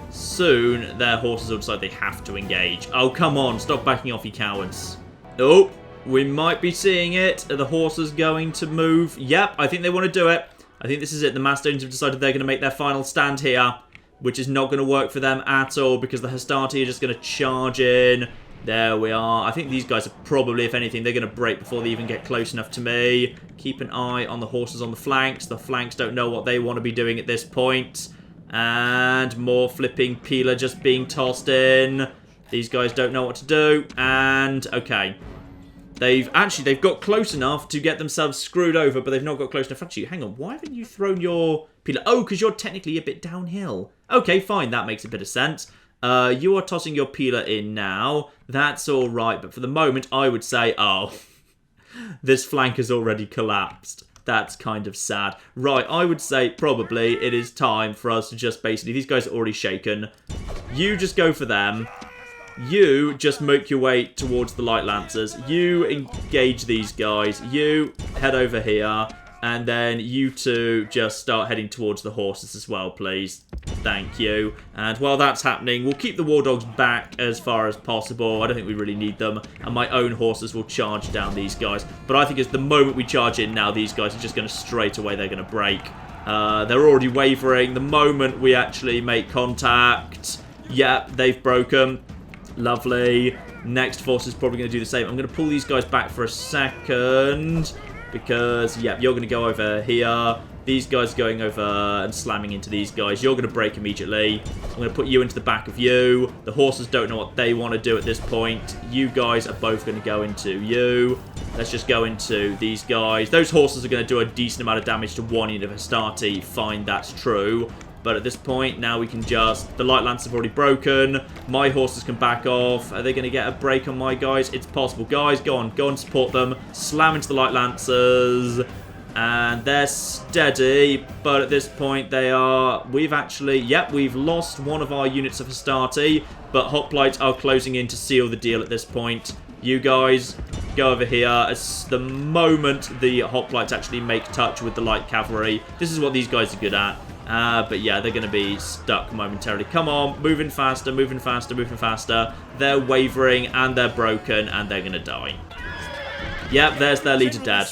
Soon, their horses will decide they have to engage. Oh, come on. Stop backing off, you cowards. Oh, we might be seeing it. Are the horses going to move? Yep, I think they want to do it. I think this is it. The Macedonians have decided they're going to make their final stand here, which is not going to work for them at all because the Hastati are just going to charge in. There we are. I think these guys are probably, if anything, they're going to break before they even get close enough to me. Keep an eye on the horses on the flanks. The flanks don't know what they want to be doing at this point. And more flipping Pila just being tossed in. These guys don't know what to do. And, okay. They've got close enough to get themselves screwed over, but they've not got close enough. Actually, hang on. Why haven't you thrown your Pila? Oh, because you're technically a bit downhill. Okay, fine. That makes a bit of sense. You are tossing your Pila in now. That's all right. But for the moment, I would say, oh, this flank has already collapsed. That's kind of sad. Right, I would say probably it is time for us to just basically... These guys are already shaken. You just go for them. You just make your way towards the light lancers. You engage these guys. You head over here. And then you two just start heading towards the horses as well, please. Thank you. And while that's happening, we'll keep the war dogs back as far as possible. I don't think we really need them. And my own horses will charge down these guys. But I think it's the moment we charge in now, these guys are just going to straight away, they're going to break. They're already wavering. The moment we actually make contact, yep, they've broken. Lovely. Next force is probably going to do the same. I'm going to pull these guys back for a second. Because, yeah, you're going to go over here. These guys are going over and slamming into these guys. You're going to break immediately. I'm going to put you into the back of you. The horses don't know what they want to do at this point. You guys are both going to go into you. Let's just go into these guys. Those horses are going to do a decent amount of damage to one unit of Hastati. Fine, that's true. But at this point, now we can just... The light lance have already broken. My horses can back off. Are they going to get a break on my guys? It's possible. Guys, go on support them. Slam into the light lancers. And they're steady. But at this point, they are... We've actually... Yep, we've lost one of our units of Hastati. But hoplites are closing in to seal the deal at this point. You guys, go over here. As the moment the hoplites actually make touch with the light cavalry, this is what these guys are good at. But yeah, they're going to be stuck momentarily. Come on, moving faster, moving faster, moving faster. They're wavering and they're broken and they're going to die. Yep, there's their leader dead.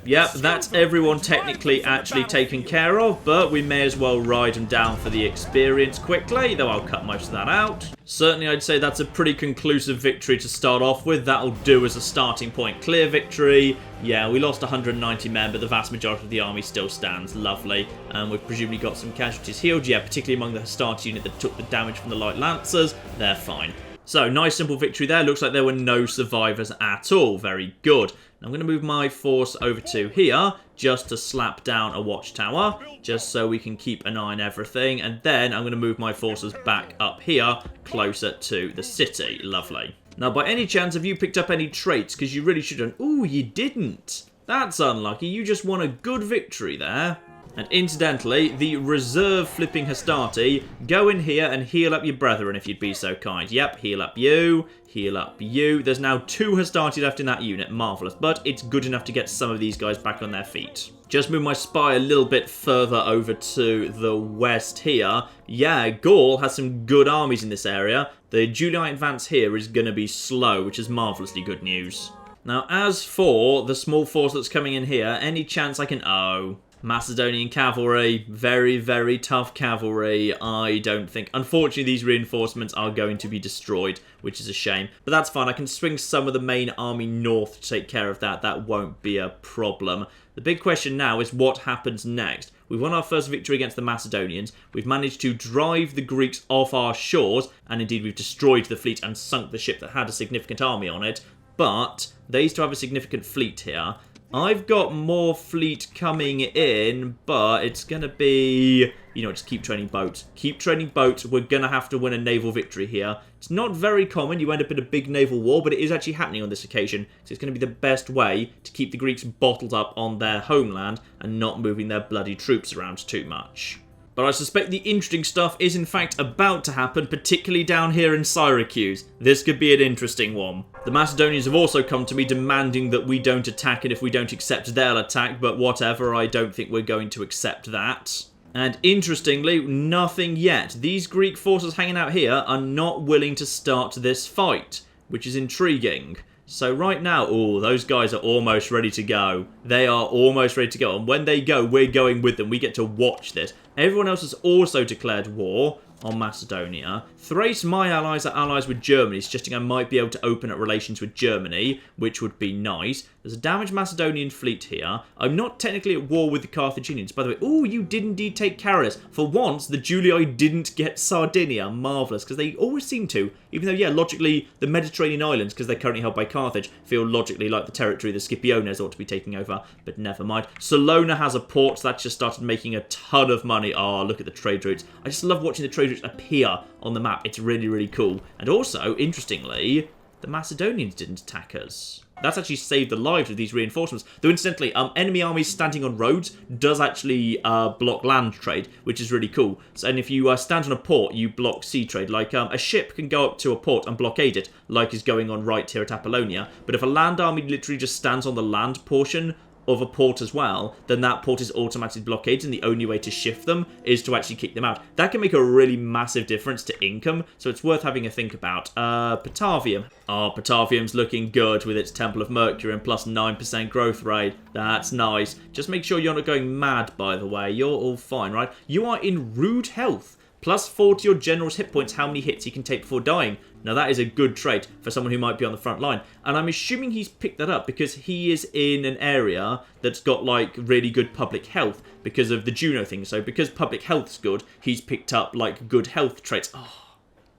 Yep, that's everyone technically actually taken care of, but we may as well ride them down for the experience quickly, though I'll cut most of that out. Certainly, I'd say that's a pretty conclusive victory to start off with. That'll do as a starting point. Clear victory. Yeah, we lost 190 men, but the vast majority of the army still stands. Lovely. And we've presumably got some casualties healed. Yeah, particularly among the Hastati unit that took the damage from the light lancers. They're fine. So, nice simple victory there. Looks like there were no survivors at all. Very good. I'm going to move my force over to here, just to slap down a watchtower, just so we can keep an eye on everything. And then I'm going to move my forces back up here, closer to the city. Lovely. Now, by any chance, have you picked up any traits? Because you really shouldn't. Ooh, you didn't. That's unlucky. You just won a good victory there. And incidentally, the reserve flipping Hastati, go in here and heal up your brethren if you'd be so kind. Yep, heal up you, heal up you. There's now 2 Hastati left in that unit. Marvellous. But it's good enough to get some of these guys back on their feet. Just move my spy a little bit further over to the west here. Yeah, Gaul has some good armies in this area. The Julian advance here is going to be slow, which is marvellously good news. Now, as for the small force that's coming in here, any chance I can... Oh... Macedonian cavalry, very, very tough cavalry. I don't think... Unfortunately, these reinforcements are going to be destroyed, which is a shame. But that's fine. I can swing some of the main army north to take care of that. That won't be a problem. The big question now is what happens next. We've won our first victory against the Macedonians. We've managed to drive the Greeks off our shores. And indeed, we've destroyed the fleet and sunk the ship that had a significant army on it. But they used to have a significant fleet here. I've got more fleet coming in, but it's going to be... You know, just keep training boats. Keep training boats. We're going to have to win a naval victory here. It's not very common. You end up in a big naval war, but it is actually happening on this occasion. So it's going to be the best way to keep the Greeks bottled up on their homeland and not moving their bloody troops around too much. But I suspect the interesting stuff is in fact about to happen, particularly down here in Syracuse. This could be an interesting one. The Macedonians have also come to me demanding that we don't attack, and if we don't accept, they'll attack, but whatever, I don't think we're going to accept that. And interestingly, nothing yet. These Greek forces hanging out here are not willing to start this fight, which is intriguing. So right now, oh, those guys are almost ready to go. They are almost ready to go. And when they go, we're going with them. We get to watch this. Everyone else has also declared war on Macedonia. Thrace, my allies, are allies with Germany, suggesting I might be able to open up relations with Germany, which would be nice. There's a damaged Macedonian fleet here. I'm not technically at war with the Carthaginians. By the way, oh, you did indeed take Carys. For once, the Julii didn't get Sardinia. Marvellous, because they always seem to. Even though, yeah, logically, the Mediterranean islands, because they're currently held by Carthage, feel logically like the territory the Scipiones ought to be taking over. But never mind. Salona has a port that's just started making a ton of money. Oh, look at the trade routes. I just love watching the trade routes appear on the map. It's really, really cool. And also, interestingly, the Macedonians didn't attack us. That's actually saved the lives of these reinforcements. Though, incidentally, enemy armies standing on roads does actually block land trade, which is really cool. So, and if you stand on a port, you block sea trade. Like, a ship can go up to a port and blockade it, like is going on right here at Apollonia. But if a land army literally just stands on the land portion of a port as well, then that port is automatically blockaded, and the only way to shift them is to actually kick them out. That can make a really massive difference to income, so it's worth having a think about. Patavium. Oh, Patavium's looking good with its Temple of Mercury and plus 9% growth rate. That's nice. Just make sure you're not going mad, by the way. You're all fine, right? You are in rude health. Plus 40 your general's hit points, how many hits he can take before dying. Now that is a good trait for someone who might be on the front line. And I'm assuming he's picked that up because he is in an area that's got like really good public health because of the Juno thing. So because public health's good, he's picked up like good health traits. Oh,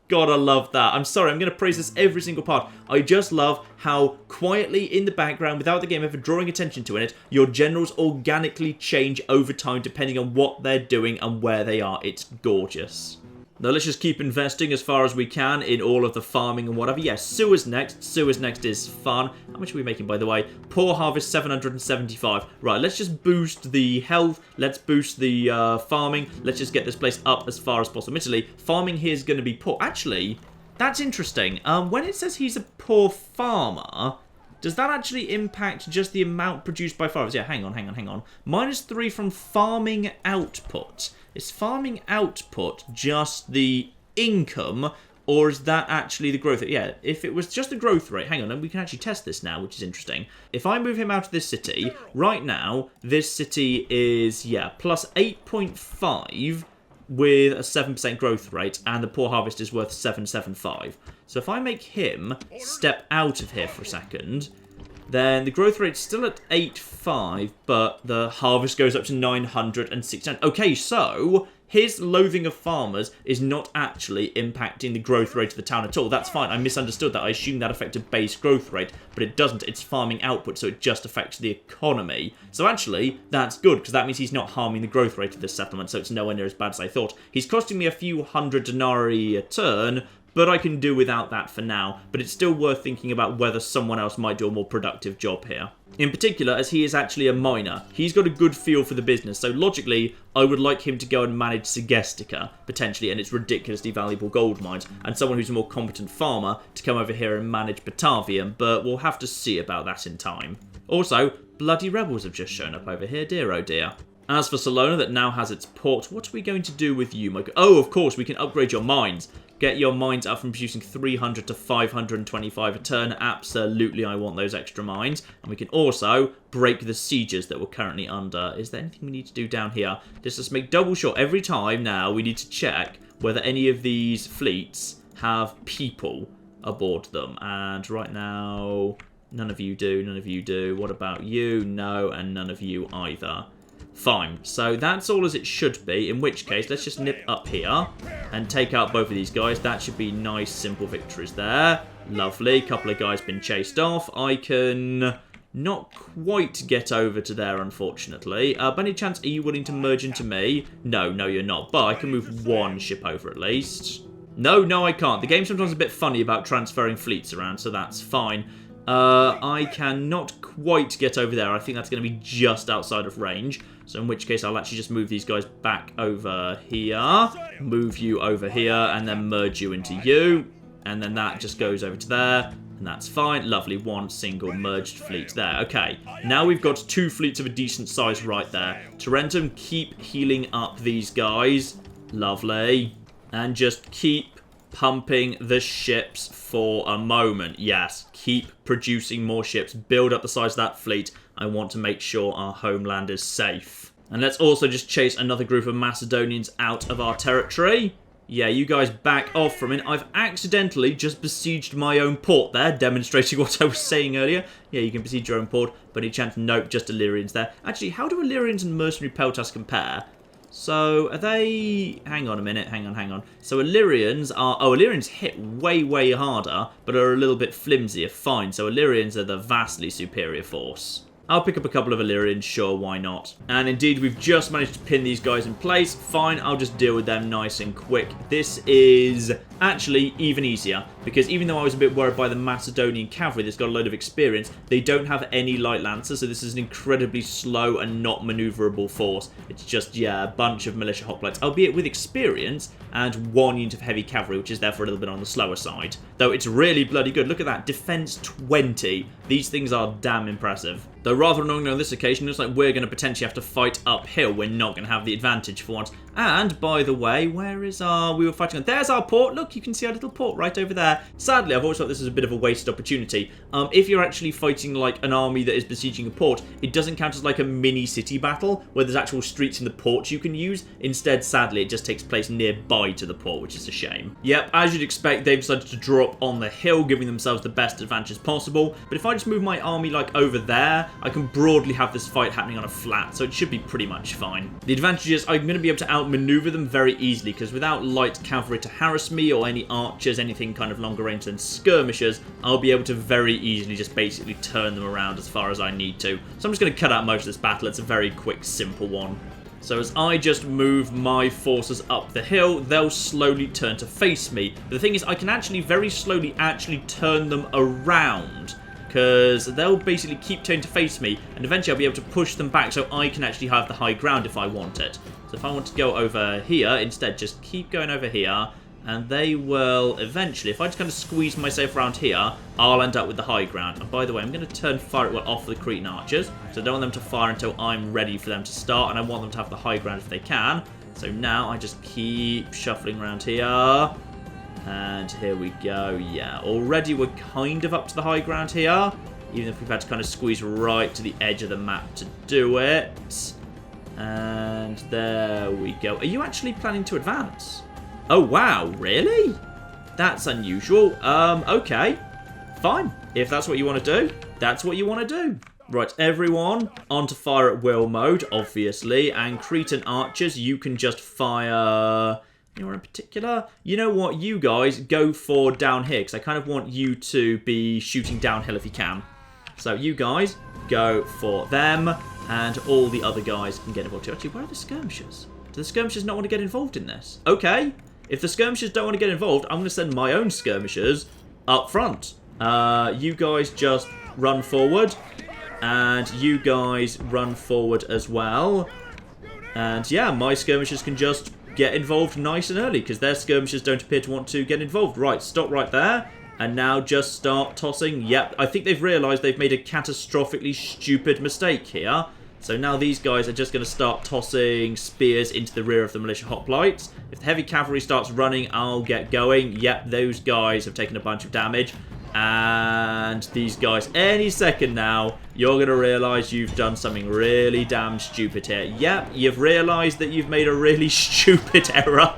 God, I love that. I'm sorry, I'm going to praise this every single part. I just love how quietly in the background, without the game ever drawing attention to it, your generals organically change over time depending on what they're doing and where they are. It's gorgeous. Now let's just keep investing as far as we can in all of the farming and whatever. Yes, sewers next. Sewers next is fun. How much are we making, by the way? Poor harvest, 775. Right, let's just boost the health. Let's boost the farming. Let's just get this place up as far as possible. Admittedly, farming here is going to be poor. Actually, that's interesting. When it says he's a poor farmer, does that actually impact just the amount produced by farmers? Yeah, hang on. -3 from farming output. Is farming output just the income, or is that actually the growth rate? Yeah, if it was just the growth rate, hang on, and we can actually test this now, which is interesting. If I move him out of this city, right now, this city is, yeah, plus 8.5 with a 7% growth rate, and the poor harvest is worth 775. So if I make him step out of here for a second, then the growth rate's still at 8.5, but the harvest goes up to 969. Okay, so his loathing of farmers is not actually impacting the growth rate of the town at all. That's fine. I misunderstood that. I assumed that affected base growth rate, but it doesn't. It's farming output, so it just affects the economy. So actually, that's good, because that means he's not harming the growth rate of this settlement, so it's nowhere near as bad as I thought. He's costing me a few hundred denarii a turn, but I can do without that for now. But it's still worth thinking about whether someone else might do a more productive job here. In particular, as he is actually a miner, he's got a good feel for the business, so logically, I would like him to go and manage Segestica, potentially, and its ridiculously valuable gold mines, and someone who's a more competent farmer to come over here and manage Batavium, but we'll have to see about that in time. Also, bloody rebels have just shown up over here, dear oh dear. As for Salona, that now has its port, what are we going to do with you, my god? Oh, of course, we can upgrade your mines. Get your mines up from producing 300 to 525 a turn. Absolutely, I want those extra mines. And we can also break the sieges that we're currently under. Is there anything we need to do down here? Just make double sure every time now we need to check whether any of these fleets have people aboard them. And right now, none of you do, none of you do. What about you? No, and none of you either. Fine, so that's all as it should be, in which case let's just nip up here and take out both of these guys. That should be nice, simple victories there. Lovely, couple of guys been chased off. I can not quite get over to there, unfortunately. By any chance, are you willing to merge into me? No, you're not, but I can move one ship over at least. No, I can't. The game's sometimes a bit funny about transferring fleets around, so that's fine. I cannot quite get over there. I think that's going to be just outside of range. So in which case I'll actually just move these guys back over here. Move you over here and then merge you into you. And then that just goes over to there. And that's fine. Lovely. One single merged fleet there. Okay. Now we've got two fleets of a decent size right there. Tarentum, keep healing up these guys. Lovely. And just keep pumping the ships for a moment. Yes, keep producing more ships. Build up the size of that fleet. I want to make sure our homeland is safe. And let's also just chase another group of Macedonians out of our territory. Yeah, you guys back off from it. I've accidentally just besieged my own port there, demonstrating what I was saying earlier. Yeah, you can besiege your own port, but any chance? Nope, just Illyrians there. Actually, how do Illyrians and mercenary peltas compare? So, are they... Hang on a minute, hang on. So, Illyrians are... Oh, Illyrians hit way harder, but are a little bit flimsier. Fine, so Illyrians are the vastly superior force. I'll pick up a couple of Illyrians, sure, why not? And indeed, we've just managed to pin these guys in place. Fine, I'll just deal with them nice and quick. This is actually even easier, because even though I was a bit worried by the Macedonian cavalry that's got a load of experience, they don't have any light lancers, so this is an incredibly slow and not maneuverable force. It's just, yeah, a bunch of militia hoplites, albeit with experience, and one unit of heavy cavalry, which is therefore a little bit on the slower side. Though it's really bloody good. Look at that, defense 20. These things are damn impressive. Though rather annoyingly on this occasion, it looks like we're going to potentially have to fight uphill. We're not going to have the advantage for once. And, by the way, where is our... We were fighting... There's our port. Look, you can see our little port right over there. Sadly, I've always thought this is a bit of a wasted opportunity. If you're actually fighting, like, an army that is besieging a port, it doesn't count as, like, a mini-city battle, where there's actual streets in the port you can use. Instead, sadly, it just takes place nearby to the port, which is a shame. Yep, as you'd expect, they've decided to draw up on the hill, giving themselves the best advantages possible. But if I just move my army, like, over there, I can broadly have this fight happening on a flat, so it should be pretty much fine. The advantage is I'm going to be able to outmaneuver them very easily, because without light cavalry to harass me, or any archers, anything kind of longer range than skirmishers, I'll be able to very easily just basically turn them around as far as I need to. So I'm just going to cut out most of this battle. It's a very quick, simple one. So as I just move my forces up the hill, they'll slowly turn to face me. But the thing is, I can actually very slowly turn them around, because they'll basically keep turning to face me, and eventually I'll be able to push them back so I can actually have the high ground if I want it. So if I want to go over here, instead just keep going over here, and they will eventually, if I just kind of squeeze myself around here, I'll end up with the high ground. And by the way, I'm going to turn fire at will off the Cretan archers, so I don't want them to fire until I'm ready for them to start, and I want them to have the high ground if they can. So now I just keep shuffling around here. And here we go, yeah. Already we're kind of up to the high ground here, even if we've had to kind of squeeze right to the edge of the map to do it. And there we go. Are you actually planning to advance? Oh, wow, really? That's unusual. Okay, fine. If that's what you want to do, that's what you want to do. Right, everyone, onto fire at will mode, obviously. And Cretan archers, you can just fire... Anyone in particular? You know what? You guys go for down here, because I kind of want you to be shooting downhill if you can. So you guys go for them, and all the other guys can get involved too. Actually, where are the skirmishers? Do the skirmishers not want to get involved in this? Okay. if the skirmishers don't want to get involved, I'm going to send my own skirmishers up front. You guys just run forward. And you guys run forward as well. And yeah, my skirmishers can just get involved nice and early, because their skirmishers don't appear to want to get involved. Right, stop right there. And now just start tossing. Yep, I think they've realised they've made a catastrophically stupid mistake here. So now these guys are just going to start tossing spears into the rear of the militia hoplites. If the heavy cavalry starts running, I'll get going. Yep, those guys have taken a bunch of damage. And these guys, any second now, you're going to realise you've done something really damn stupid here. Yep, you've realised that you've made a really stupid error.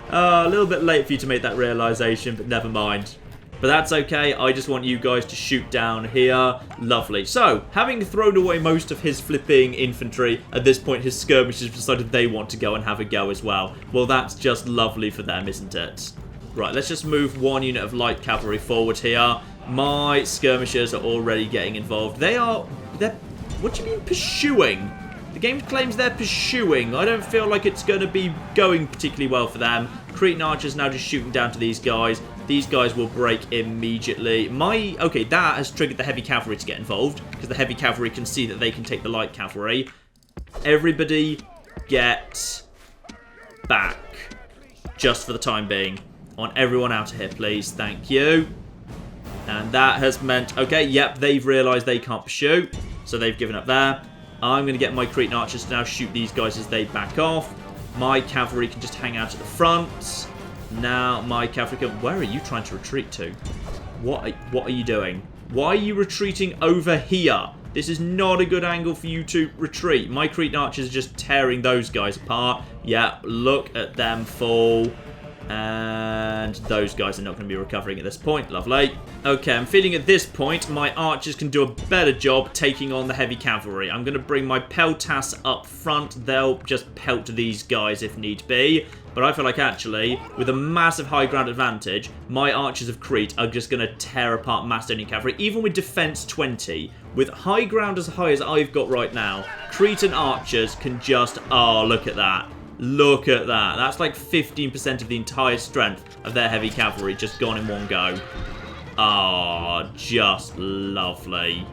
A little bit late for you to make that realisation, but never mind. But that's okay, I just want you guys to shoot down here. Lovely. So, having thrown away most of his flipping infantry, at this point his skirmishers have decided they want to go and have a go as well. Well, that's just lovely for them, isn't it? Right, let's just move one unit of light cavalry forward here. My skirmishers are already getting involved. They're... What do you mean pursuing? The game claims they're pursuing. I don't feel like it's going to be going particularly well for them. Cretan archers now just shooting down to these guys. These guys will break immediately. Okay, that has triggered the heavy cavalry to get involved, because the heavy cavalry can see that they can take the light cavalry. Everybody get back, just for the time being. I want everyone out of here, please. Thank you. And that has meant... Okay, yep, they've realised they can't pursue, so they've given up there. I'm going to get my Cretan archers to now shoot these guys as they back off. My cavalry can just hang out at the front. Now my cavalry can... Where are you trying to retreat to? What are you doing? Why are you retreating over here? This is not a good angle for you to retreat. My Cretan archers are just tearing those guys apart. Yeah, look at them fall. And those guys are not going to be recovering at this point. Lovely. Okay, I'm feeling at this point my archers can do a better job taking on the heavy cavalry. I'm going to bring my peltasts up front. They'll just pelt these guys if need be. But I feel like actually, with a massive high ground advantage, my archers of Crete are just going to tear apart Macedonian cavalry, even with defense 20. With high ground as high as I've got right now, Cretan archers can just... Oh, look at that. Look at that. That's like 15% of the entire strength of their heavy cavalry just gone in one go. Ah, just lovely.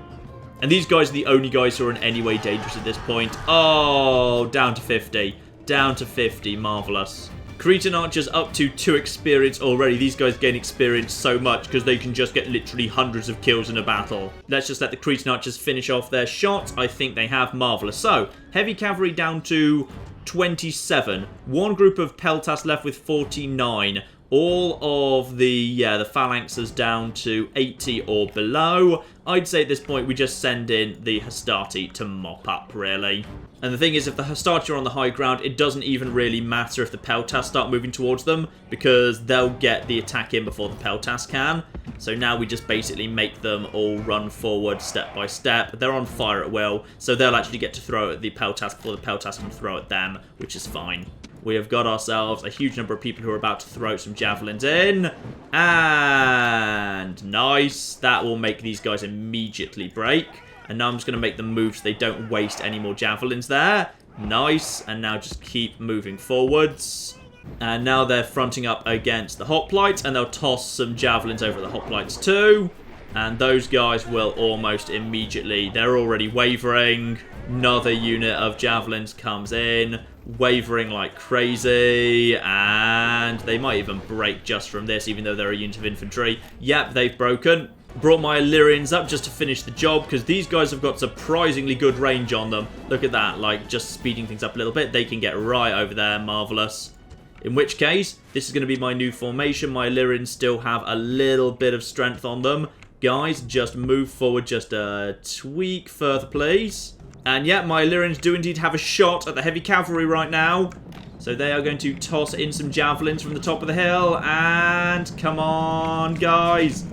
And these guys are the only guys who are in any way dangerous at this point. Oh, down to 50. Down to 50. Marvellous. Cretan archers up to 2 experience already. These guys gain experience so much because they can just get literally hundreds of kills in a battle. Let's just let the Cretan archers finish off their shots. I think they have. Marvellous. So, heavy cavalry down to 27. One group of peltasts left with 49. All of the phalanxes down to 80 or below. I'd say at this point we just send in the hastati to mop up, really. And the thing is, if the hastati are on the high ground, it doesn't even really matter if the peltasts start moving towards them, because they'll get the attack in before the peltasts can. So now we just basically make them all run forward step by step. They're on fire at will, so they'll actually get to throw at the peltasts before the peltasts can throw at them, which is fine. We have got ourselves a huge number of people who are about to throw some javelins in. And nice. That will make these guys immediately break. And now I'm just going to make them move so they don't waste any more javelins there. Nice. And now just keep moving forwards. And now they're fronting up against the hoplites. And they'll toss some javelins over the hoplites too. And those guys will almost immediately... They're already wavering. Another unit of javelins comes in, wavering like crazy, and they might even break just from this, even though they're a unit of infantry. Yep, they've broken. Brought my Illyrians up just to finish the job, because these guys have got surprisingly good range on them. Look at that, like, just speeding things up a little bit. They can get right over there, marvellous. In which case, this is going to be my new formation. My Illyrians still have a little bit of strength on them. Guys, just move forward just a tweak further, please. And yeah, my Illyrians do indeed have a shot at the heavy cavalry right now. So they are going to toss in some javelins from the top of the hill. And come on, guys.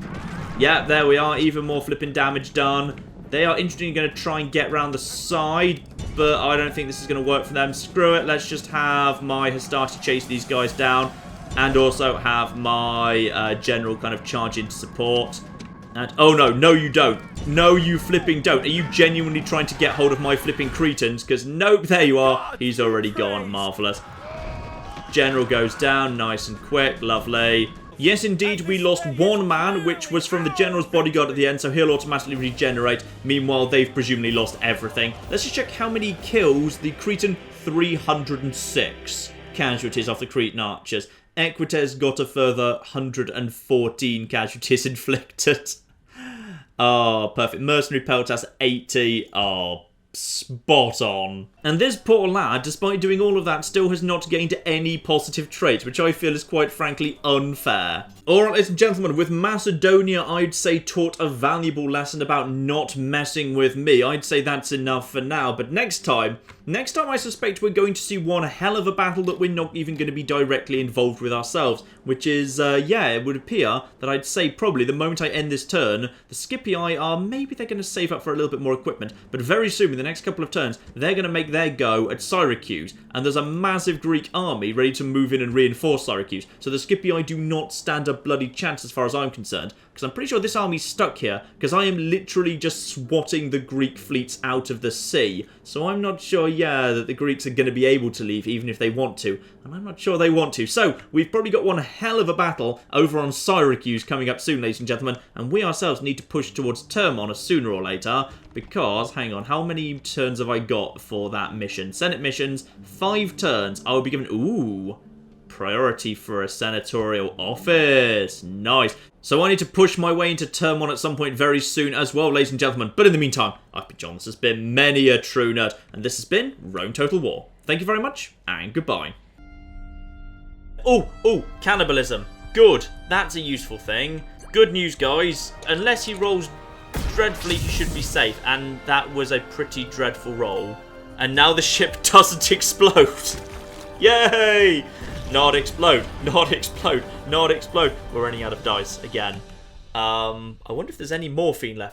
Yeah, there we are. Even more flipping damage done. They are interestingly going to try and get around the side, but I don't think this is going to work for them. Screw it. Let's just have my hastati chase these guys down. And also have my general kind of charge into support. And, oh no, no you don't. No you flipping don't. Are you genuinely trying to get hold of my flipping Cretans? Because nope, there you are. He's already gone. Marvellous. General goes down, nice and quick, lovely. Yes, indeed, we lost one man, which was from the general's bodyguard at the end, so he'll automatically regenerate. Meanwhile, they've presumably lost everything. Let's just check how many kills the Cretan 306 casualties off the Cretan archers. Equites got a further 114 casualties inflicted. Oh, perfect. Mercenary Peltas 80. Oh, spot on. And this poor lad, despite doing all of that, still has not gained any positive traits, which I feel is quite frankly unfair. Alright, ladies and gentlemen, with Macedonia, I'd say taught a valuable lesson about not messing with me. I'd say that's enough for now, but next time I suspect we're going to see one hell of a battle that we're not even going to be directly involved with ourselves, which is, yeah, it would appear that I'd say probably the moment I end this turn, the Scipii are, maybe they're going to save up for a little bit more equipment, but very soon, in the next couple of turns, they're going to make their go at Syracuse, and there's a massive Greek army ready to move in and reinforce Syracuse, so the Scipii do not stand a bloody chance as far as I'm concerned, because I'm pretty sure this army's stuck here, because I am literally just swatting the Greek fleets out of the sea, so I'm not sure, yeah, that the Greeks are going to be able to leave, even if they want to, and I'm not sure they want to. So, we've probably got one hell of a battle over on Syracuse coming up soon, ladies and gentlemen, and we ourselves need to push towards Termon sooner or later, because, hang on, how many turns have I got for that mission? Senate missions, 5 turns. I will be given, ooh, priority for a senatorial office. Nice. So I need to push my way into Termon at some point very soon as well, ladies and gentlemen. But in the meantime, I've been John. This has been many a true nerd, and this has been Rome Total War. Thank you very much, and goodbye. Oh, cannibalism. Good. That's a useful thing. Good news, guys. Unless he rolls dreadfully, he should be safe. And that was a pretty dreadful roll. And now the ship doesn't explode. Yay! Not explode. Not explode. Not explode. We're running out of dice again. I wonder if there's any morphine left.